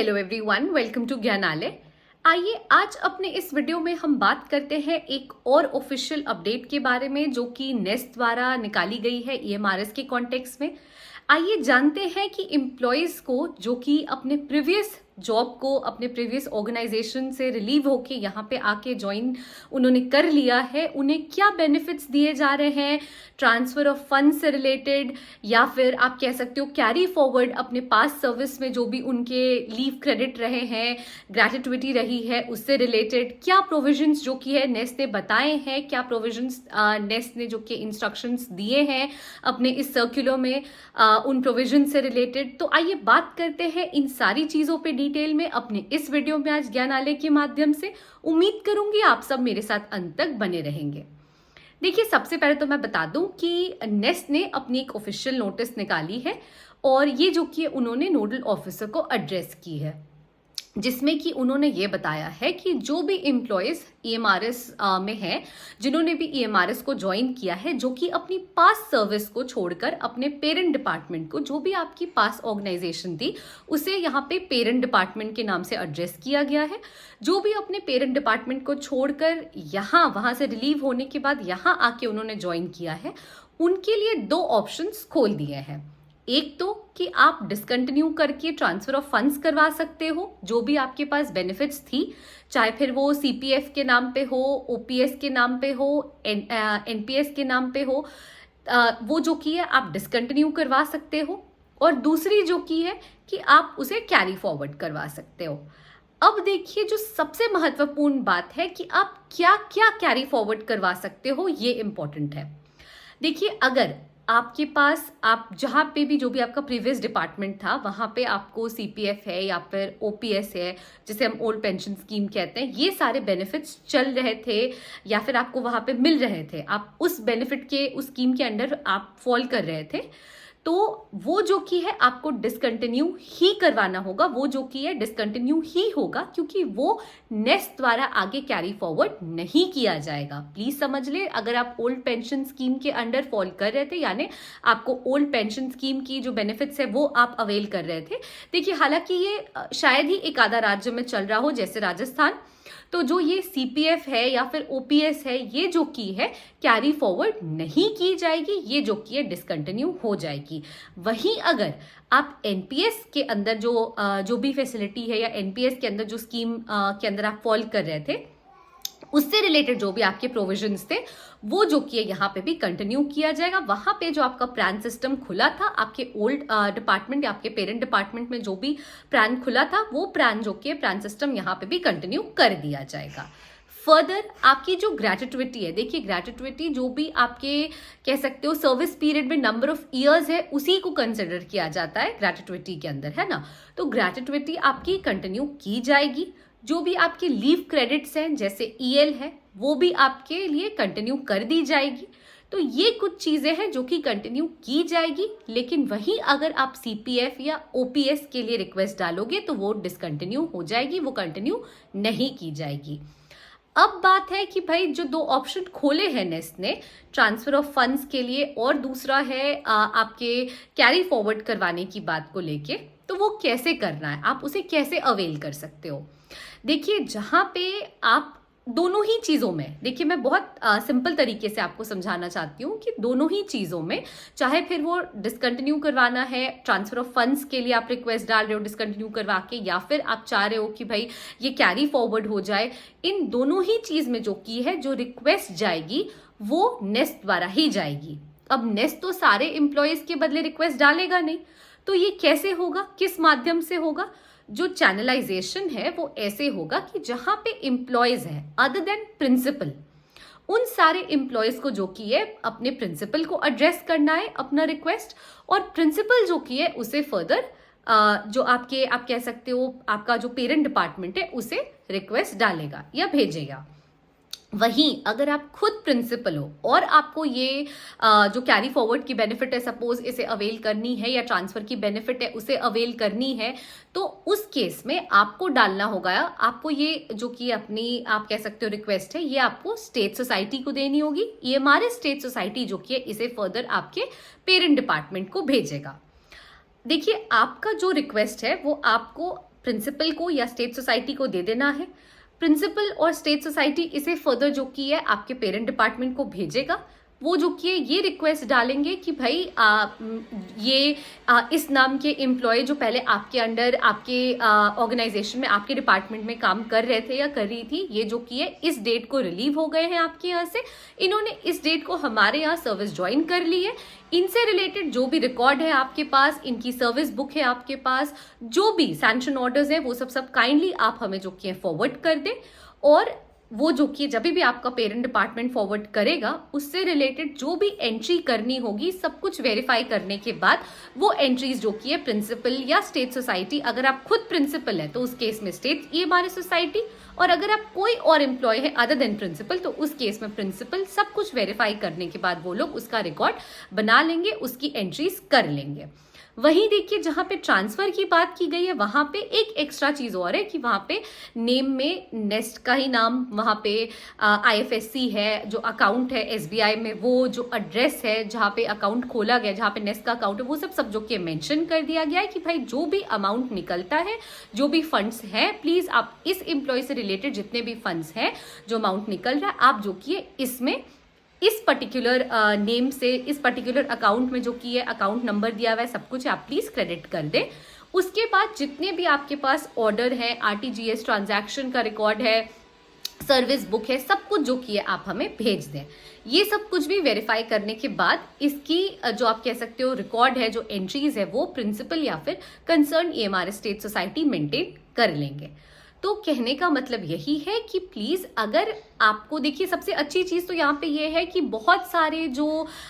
Hello everyone, welcome to Gyanalaya. आइए आज अपने इस वीडियो में हम बात करते हैं एक और ऑफिशियल अपडेट के बारे में जो कि नेस्ट द्वारा निकाली गई है ईएमआरएस के कॉन्टेक्स्ट में। आइए जानते हैं कि एम्प्लॉयज को जो कि अपने प्रीवियस जॉब को अपने प्रीवियस ऑर्गेनाइजेशन से रिलीव होके यहाँ पे आके ज्वाइन उन्होंने कर लिया है, उन्हें क्या बेनिफिट्स दिए जा रहे हैं ट्रांसफर ऑफ फंड से रिलेटेड, या फिर आप कह सकते हो कैरी फॉरवर्ड अपने पास सर्विस में जो भी उनके लीव क्रेडिट रहे हैं, ग्रेट्युटी रही है, उससे रिलेटेड क्या प्रोविजंस जो कि है नेस्ट ने बताए हैं, क्या प्रोविजंस नेस्ट ने जो कि इंस्ट्रक्शंस दिए हैं अपने इस सर्कुलर में उन प्रोविजन से रिलेटेड। तो आइए बात करते हैं इन सारी चीजों पे डिटेल में अपने इस वीडियो में आज ज्ञानालय के माध्यम से। उम्मीद करूंगी आप सब मेरे साथ अंत तक बने रहेंगे। देखिए, सबसे पहले तो मैं बता दूं कि नेस्ट ने अपनी एक ऑफिशियल नोटिस निकाली है और ये जो कि उन्होंने नोडल ऑफिसर को एड्रेस की है, जिसमें कि उन्होंने ये बताया है कि जो भी एम्प्लॉयज ईएमआरएस में हैं, जिन्होंने भी ईएमआरएस को ज्वाइन किया है, जो कि अपनी पास सर्विस को छोड़कर अपने पेरेंट डिपार्टमेंट को, जो भी आपकी पास ऑर्गेनाइजेशन थी उसे यहाँ पे पेरेंट डिपार्टमेंट के नाम से एड्रेस किया गया है, जो भी अपने पेरेंट डिपार्टमेंट को छोड़कर वहां से रिलीव होने के बाद यहाँ आके उन्होंने ज्वाइन किया है, उनके लिए दो ऑप्शंस खोल दिए हैं। एक तो कि आप डिसकंटिन्यू करके ट्रांसफर ऑफ फंड्स करवा सकते हो, जो भी आपके पास बेनिफिट्स थी, चाहे फिर वो सीपीएफ के नाम पे हो, ओपीएस के नाम पे हो, एनपीएस के नाम पे हो, वो जो की है आप डिसकंटिन्यू करवा सकते हो। और दूसरी जो की है कि आप उसे कैरी फॉरवर्ड करवा सकते हो। अब देखिए, जो सबसे महत्वपूर्ण बात है कि आप क्या क्या कैरी फॉरवर्ड करवा सकते हो, ये इंपॉर्टेंट है। देखिए, अगर आपके पास आप जहाँ पे भी जो भी आपका प्रीवियस डिपार्टमेंट था वहाँ पे आपको सीपीएफ है या फिर ओपीएस है, जिसे हम ओल्ड पेंशन स्कीम कहते हैं, ये सारे बेनिफिट्स चल रहे थे या फिर आपको वहाँ पे मिल रहे थे, आप उस बेनिफिट के उस स्कीम के अंडर आप फॉल कर रहे थे, तो वो जो की है आपको डिसकंटिन्यू ही करवाना होगा, वो जो की है डिसकंटिन्यू ही होगा, क्योंकि वो नेस्ट द्वारा आगे कैरी फॉरवर्ड नहीं किया जाएगा। प्लीज समझ ले, अगर आप ओल्ड पेंशन स्कीम के अंडर फॉल कर रहे थे, यानी आपको ओल्ड पेंशन स्कीम की जो बेनिफिट्स है वो आप अवेल कर रहे थे। देखिए, हालांकि ये शायद ही एक आधा राज्य में चल रहा हो, जैसे राजस्थान, तो जो ये सीपीएफ है या फिर ओपीएस है, ये जो की है कैरी फॉरवर्ड नहीं की जाएगी, ये जो की है डिसकंटिन्यू हो जाएगी। वहीं अगर आप एनपीएस के अंदर जो भी फैसिलिटी है या एनपीएस के अंदर जो स्कीम के अंदर आप फॉल कर रहे थे, उससे रिलेटेड जो भी आपके प्रोविजंस थे, वो जो कि यहाँ पे भी कंटिन्यू किया जाएगा। वहां पे जो आपका प्रान सिस्टम खुला था आपके ओल्ड डिपार्टमेंट या आपके पेरेंट डिपार्टमेंट में, जो भी प्रान खुला था, वो प्रान जो कि प्रान सिस्टम यहाँ पे भी कंटिन्यू कर दिया जाएगा। फर्दर आपकी जो ग्रेट्युटी है, देखिए ग्रेट्युटी जो भी आपके कह सकते हो सर्विस पीरियड में नंबर ऑफ इयर्स है, उसी को कंसिडर किया जाता है ग्रेट्युटी के अंदर, है ना। तो ग्रेट्युटी आपकी कंटिन्यू की जाएगी। जो भी आपके लीव क्रेडिट्स हैं, जैसे ईएल है, वो भी आपके लिए कंटिन्यू कर दी जाएगी। तो ये कुछ चीजें हैं जो कि कंटिन्यू की जाएगी। लेकिन वहीं अगर आप सीपीएफ या ओपीएस के लिए रिक्वेस्ट डालोगे तो वो डिसकंटिन्यू हो जाएगी, वो कंटिन्यू नहीं की जाएगी। अब बात है कि भाई जो दो ऑप्शन खोले हैं नेस्ट ने ट्रांसफर ऑफ फंड्स के लिए, और दूसरा है आपके कैरी फॉरवर्ड करवाने की बात को लेके, तो वो कैसे करना है, आप उसे कैसे अवेल कर सकते हो। देखिए, जहां पे आप दोनों ही चीजों में, देखिए मैं बहुत सिंपल तरीके से आपको समझाना चाहती हूँ कि दोनों ही चीजों में, चाहे फिर वो डिसकंटिन्यू करवाना है, ट्रांसफर ऑफ फंड्स के लिए आप रिक्वेस्ट डाल रहे हो डिसकंटिन्यू करवा के, या फिर आप चाह रहे हो कि भाई ये कैरी फॉरवर्ड हो जाए, इन दोनों ही चीज में जो की है जो रिक्वेस्ट जाएगी वो नेस्ट द्वारा ही जाएगी। अब नेस्ट तो सारे एम्प्लॉयज के बदले रिक्वेस्ट डालेगा नहीं, तो ये कैसे होगा, किस माध्यम से होगा। जो चैनलाइजेशन है वो ऐसे होगा कि जहां पे एम्प्लॉयज है अदर देन प्रिंसिपल, उन सारे एम्प्लॉयज को जो की है अपने प्रिंसिपल को एड्रेस करना है अपना रिक्वेस्ट, और प्रिंसिपल जो की है उसे फर्दर जो आपके आप कह सकते हो आपका जो पेरेंट डिपार्टमेंट है उसे रिक्वेस्ट डालेगा या भेजेगा। वहीं अगर आप खुद प्रिंसिपल हो और आपको ये जो कैरी फॉरवर्ड की बेनिफिट है, सपोज इसे अवेल करनी है, या ट्रांसफर की बेनिफिट है उसे अवेल करनी है, तो उस केस में आपको डालना होगा, आपको ये जो कि अपनी आप कह सकते हो रिक्वेस्ट है, ये आपको स्टेट सोसाइटी को देनी होगी। ईएमआरएस स्टेट सोसाइटी जो कि है इसे फर्दर आपके पेरेंट डिपार्टमेंट को भेजेगा। देखिए, आपका जो रिक्वेस्ट है वो आपको प्रिंसिपल को या स्टेट सोसाइटी को दे देना है। प्रिंसिपल और स्टेट सोसाइटी इसे फर्दर जो की है आपके पेरेंट डिपार्टमेंट को भेजेगा। वो जो कि ये रिक्वेस्ट डालेंगे कि भाई इस नाम के एम्प्लॉय जो पहले आपके अंडर आपके ऑर्गेनाइजेशन में आपके डिपार्टमेंट में काम कर रहे थे या कर रही थी, ये जो कि है इस डेट को रिलीव हो गए हैं आपके यहाँ से, इन्होंने इस डेट को हमारे यहाँ सर्विस ज्वाइन कर ली है। इनसे रिलेटेड जो भी रिकॉर्ड है आपके पास, इनकी सर्विस बुक है आपके पास, जो भी सैंक्शन ऑर्डर्स है वो सब काइंडली आप हमें जो कि है फॉरवर्ड कर दें। और वो जो कि जब भी आपका पेरेंट डिपार्टमेंट फॉरवर्ड करेगा उससे रिलेटेड जो भी एंट्री करनी होगी सब कुछ वेरीफाई करने के बाद वो एंट्रीज जो कि है प्रिंसिपल या स्टेट सोसाइटी, अगर आप खुद प्रिंसिपल है तो उस केस में स्टेट ईएमआरएस सोसाइटी, और अगर आप कोई और एम्प्लॉय है अदर देन प्रिंसिपल तो उस केस में प्रिंसिपल, सब कुछ वेरीफाई करने के बाद वो लोग उसका रिकॉर्ड बना लेंगे, उसकी एंट्रीज कर लेंगे। वहीं देखिए जहां पे ट्रांसफर की बात की गई है वहां पे एक एक्स्ट्रा चीज और है कि वहां पे नेम में नेस्ट का ही नाम, वहां पे आईएफएससी है, जो अकाउंट है एसबीआई में, वो जो एड्रेस है जहां पे अकाउंट खोला गया, जहां पे नेस्ट का अकाउंट है, वो सब जो कि मेंशन कर दिया गया है कि भाई जो भी अमाउंट निकलता है, जो भी फंड्स है, प्लीज आप इस एम्प्लॉय से रिलेटेड जितने भी फंड्स हैं, जो अमाउंट निकल रहा है, आप जो कि इसमें इस पर्टिकुलर नेम से, इस पर्टिकुलर अकाउंट में जो कि है अकाउंट नंबर दिया हुआ है, सब कुछ आप प्लीज क्रेडिट कर दें। उसके बाद जितने भी आपके पास ऑर्डर है, आरटीजीएस ट्रांजैक्शन का रिकॉर्ड है, सर्विस बुक है, सब कुछ जो कि है आप हमें भेज दें। ये सब कुछ भी वेरीफाई करने के बाद इसकी जो आप कह सकते हो रिकॉर्ड है, जो एंट्रीज है, वो प्रिंसिपल या फिर concern EMRS state society maintain कर लेंगे। तो कहने का मतलब यही है कि प्लीज अगर आपको, देखिए सबसे अच्छी चीज तो यहाँ पे ये है कि बहुत सारे जो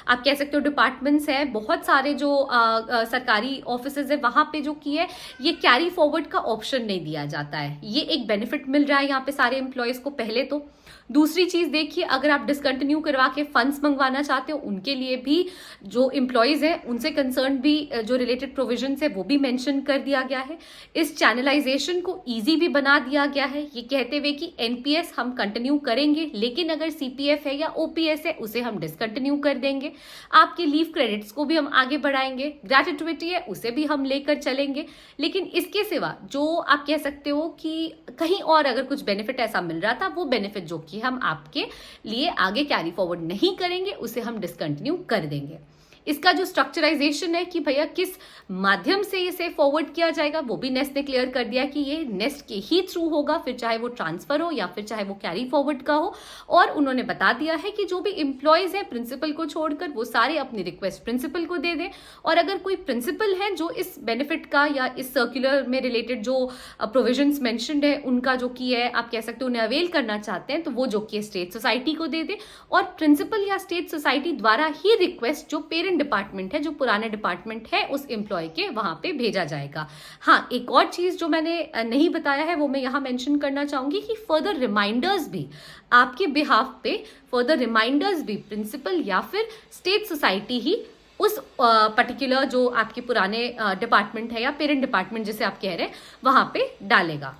आप कह सकते हो डिपार्टमेंट्स हैं, बहुत सारे जो सरकारी ऑफिसेज है, वहां पे जो की है ये कैरी फॉरवर्ड का ऑप्शन नहीं दिया जाता है। ये एक बेनिफिट मिल रहा है यहाँ पे सारे एम्प्लॉयज को पहले तो। दूसरी चीज देखिए, अगर आप डिसकंटिन्यू करवा के फंड्स मंगवाना चाहते हो उनके लिए भी जो एम्प्लॉयज हैं उनसे कंसर्न भी जो रिलेटेड प्रोविजंस है वो भी मेंशन कर दिया गया है। इस चैनलाइजेशन को इजी भी बना दिया गया है, ये कहते हुए कि एनपीएस हम कंटिन्यू करेंगे, लेकिन अगर सीपीएफ है या ओपीएस है उसे हम डिसकंटिन्यू कर देंगे। आपके लीव क्रेडिट्स को भी हम आगे बढ़ाएंगे, ग्रेट्युटी है उसे भी हम लेकर चलेंगे। लेकिन इसके सिवा जो आप कह सकते हो कि कहीं और अगर कुछ बेनिफिट ऐसा मिल रहा था, वो बेनिफिट जो कि हम आपके लिए आगे कैरी फॉरवर्ड नहीं करेंगे, उसे हम डिसकंटिन्यू कर देंगे। इसका जो स्ट्रक्चराइजेशन है कि भैया किस माध्यम से इसे फॉरवर्ड किया जाएगा, वो भी नेस्ट ने क्लियर कर दिया कि ये नेस्ट के ही थ्रू होगा, फिर चाहे वो ट्रांसफर हो या फिर चाहे वो कैरी फॉरवर्ड का हो। और उन्होंने बता दिया है कि जो भी एम्प्लॉयज हैं प्रिंसिपल को छोड़कर वो सारे अपनी रिक्वेस्ट प्रिंसिपल को दे दें। और अगर कोई प्रिंसिपल है जो इस बेनिफिट का या इस सर्कुलर में रिलेटेड जो प्रोविजंस मेंशन्ड है उनका जो की है आप कह सकते हो उन्हें अवेल करना चाहते हैं, तो वो जो कि स्टेट सोसाइटी को दे दे। और प्रिंसिपल या स्टेट सोसाइटी द्वारा ही रिक्वेस्ट जो पेरेंट डिपार्टमेंट है, जो पुराने डिपार्टमेंट है उस एम्प्लॉय के, वहां पे भेजा जाएगा। हाँ, एक और चीज जो मैंने नहीं बताया है वो मैं यहां मेंशन करना चाहूंगी कि फर्दर रिमाइंडर्स भी आपके बिहाफ पे, फर्दर रिमाइंडर्स भी प्रिंसिपल या फिर स्टेट सोसाइटी ही उस पर्टिकुलर जो आपके पुराने डिपार्टमेंट है या पेरेंट डिपार्टमेंट जिसे आप कह रहे हैं वहां पे डालेगा।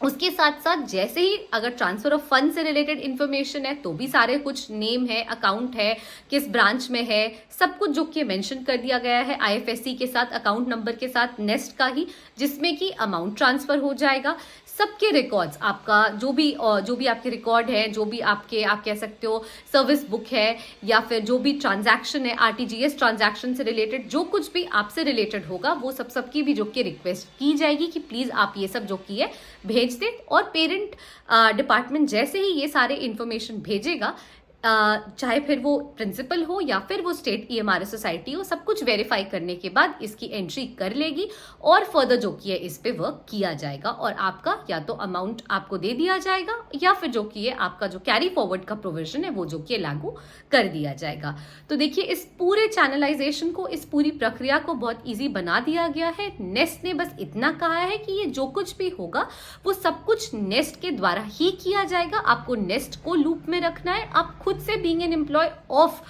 उसके साथ साथ जैसे ही अगर ट्रांसफर ऑफ फंड से रिलेटेड इंफॉर्मेशन है तो भी सारे कुछ नेम है, अकाउंट है, किस ब्रांच में है, सब कुछ जो कि मेंशन कर दिया गया है आईएफएससी के साथ, अकाउंट नंबर के साथ, नेस्ट का ही, जिसमें कि अमाउंट ट्रांसफर हो जाएगा। सबके रिकॉर्ड्स, आपका जो भी आपके रिकॉर्ड है, जो भी आपके आप कह सकते हो सर्विस बुक है या फिर जो भी ट्रांजैक्शन है, आरटीजीएस ट्रांजैक्शन से रिलेटेड जो कुछ भी आपसे रिलेटेड होगा वो सबकी भी जो कि रिक्वेस्ट की जाएगी कि प्लीज आप ये सब जो की है भेज दें। और पेरेंट डिपार्टमेंट जैसे ही ये सारे इंफॉर्मेशन भेजेगा, चाहे फिर वो प्रिंसिपल हो या फिर वो स्टेट ईएमआरएस सोसाइटी हो, सब कुछ वेरीफाई करने के बाद इसकी एंट्री कर लेगी और फर्दर जो कि है इस पे वर्क किया जाएगा और आपका या तो अमाउंट आपको दे दिया जाएगा या फिर जो कि है आपका जो कैरी फॉरवर्ड का प्रोविजन है वो जो कि लागू कर दिया जाएगा। तो देखिए इस पूरे चैनलाइजेशन को, इस पूरी प्रक्रिया को बहुत ईजी बना दिया गया है। नेस्ट ने बस इतना कहा है कि ये जो कुछ भी होगा वो सब कुछ नेस्ट के द्वारा ही किया जाएगा। आपको नेस्ट को लूप में रखना है। आप खुद से being an employee of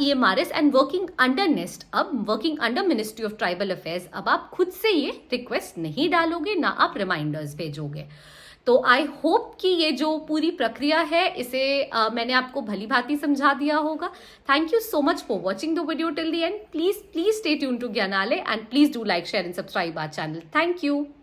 EMRS and working under NEST, अब working under ministry of tribal affairs, अब आप खुद से ये रिक्वेस्ट नहीं डालोगे, ना आप रिमाइंडर्स भेजोगे। तो आई होप कि ये जो पूरी प्रक्रिया है इसे मैंने आपको भली भांति समझा दिया होगा। Thank you so much for watching the video till the end. Please stay tune to Gyanalaya and please do like, share and subscribe our channel. Thank you.